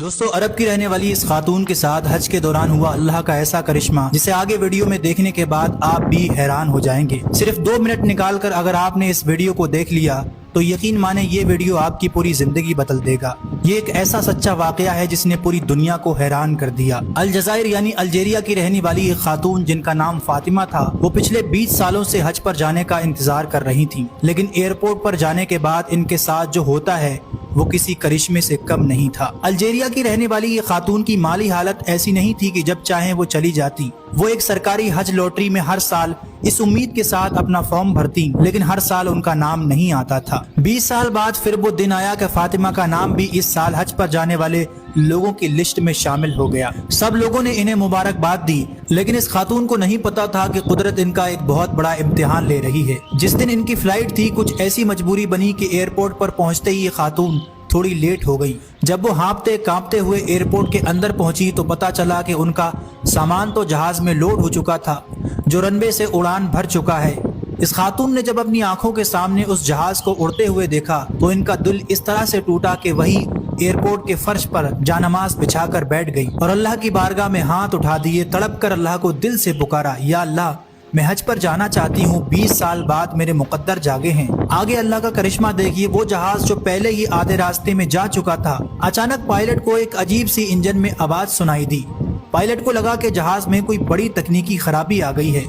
دوستو عرب کی رہنے والی اس خاتون کے ساتھ حج کے دوران ہوا اللہ کا ایسا کرشمہ جسے آگے ویڈیو میں دیکھنے کے بعد آپ بھی حیران ہو جائیں گے۔ صرف 2 منٹ نکال کر اگر آپ نے اس ویڈیو کو دیکھ لیا تو یقین مانیں یہ ویڈیو آپ کی پوری زندگی بدل دے گا۔ یہ ایک ایسا سچا واقعہ ہے جس نے پوری دنیا کو حیران کر دیا۔ الجزائر یعنی الجیریا کی رہنے والی ایک خاتون جن کا نام فاطمہ تھا، وہ پچھلے 20 سالوں سے حج پر جانے کا انتظار کر رہی تھیں، لیکن ایئرپورٹ پر جانے کے بعد ان کے ساتھ جو ہوتا ہے وہ کسی کرشمے سے کم نہیں تھا۔ الجیریا کی رہنے والی یہ خاتون کی مالی حالت ایسی نہیں تھی کہ جب چاہیں وہ چلی جاتی۔ وہ ایک سرکاری حج لوٹری میں ہر سال اس امید کے ساتھ اپنا فارم بھرتی، لیکن ہر سال ان کا نام نہیں آتا تھا۔ 20 سال بعد پھر وہ دن آیا کہ فاطمہ کا نام بھی اس سال حج پر جانے والے لوگوں کی لسٹ میں شامل ہو گیا۔ سب لوگوں نے انہیں مبارکباد دی، لیکن اس خاتون کو نہیں پتا تھا کہ قدرت ان کا ایک بہت بڑا امتحان لے رہی ہے۔ جس دن ان کی فلائٹ تھی، کچھ ایسی مجبوری بنی کہ ایئرپورٹ پر پہنچتے ہی یہ خاتون تھوڑی لیٹ ہو گئی۔ جب وہ ہانپتے کانپتے ہوئے ایئرپورٹ کے اندر پہنچی تو پتا چلا کہ ان کا سامان تو جہاز میں لوڈ ہو چکا تھا جو رن وے سے اڑان بھر چکا ہے۔ اس خاتون نے جب اپنی آنکھوں کے سامنے اس جہاز کو اڑتے ہوئے دیکھا تو ان کا دل اس طرح سے ٹوٹا کہ وہی ایئرپورٹ کے فرش پر جانماز بچھا کر بیٹھ گئی اور اللہ کی بارگاہ میں ہاتھ اٹھا دیے، تڑپ کر اللہ کو دل سے پکارا، یا اللہ میں حج پر جانا چاہتی ہوں، 20 سال بعد میرے مقدر جاگے ہیں۔ آگے اللہ کا کرشمہ دیکھیے، وہ جہاز جو پہلے ہی آدھے راستے میں جا چکا تھا، اچانک پائلٹ کو ایک عجیب سی انجن میں آواز سنائی دی۔ پائلٹ کو لگا کہ جہاز میں کوئی بڑی تکنیکی خرابی آ گئی ہے،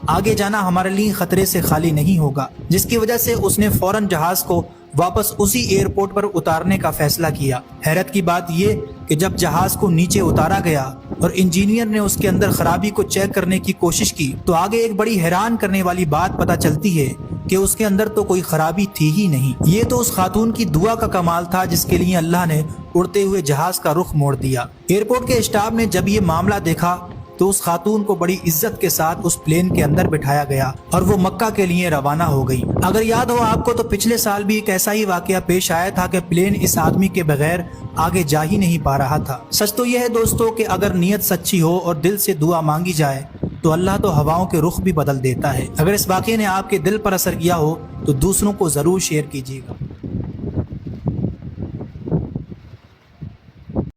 آگے جانا ہمارے لیے خطرے سے خالی نہیں ہوگا، جس کی وجہ سے اس نے فوراً جہاز کو واپس اسی ایئرپورٹ پر اتارنے کا فیصلہ کیا۔ حیرت کی بات یہ کہ جب جہاز کو نیچے اتارا گیا اور انجینئر نے اس کے اندر خرابی کو چیک کرنے کی کوشش کی تو آگے ایک بڑی حیران کرنے والی بات پتہ چلتی ہے کہ اس کے اندر تو کوئی خرابی تھی ہی نہیں۔ یہ تو اس خاتون کی دعا کا کمال تھا جس کے لیے اللہ نے اڑتے ہوئے جہاز کا رخ موڑ دیا۔ ایئرپورٹ کے اسٹاف نے جب یہ معاملہ دیکھا تو اس خاتون کو بڑی عزت کے ساتھ اس پلین کے اندر بٹھایا گیا اور وہ مکہ کے لیے روانہ ہو گئی۔ اگر یاد ہو آپ کو تو پچھلے سال بھی ایک ایسا ہی واقعہ پیش آیا تھا کہ پلین اس آدمی کے بغیر آگے جا ہی نہیں پا رہا تھا۔ سچ تو یہ ہے دوستو کہ اگر نیت سچی ہو اور دل سے دعا مانگی جائے تو اللہ تو ہواؤں کے رخ بھی بدل دیتا ہے۔ اگر اس واقعے نے آپ کے دل پر اثر کیا ہو تو دوسروں کو ضرور شیئر کیجیے گا۔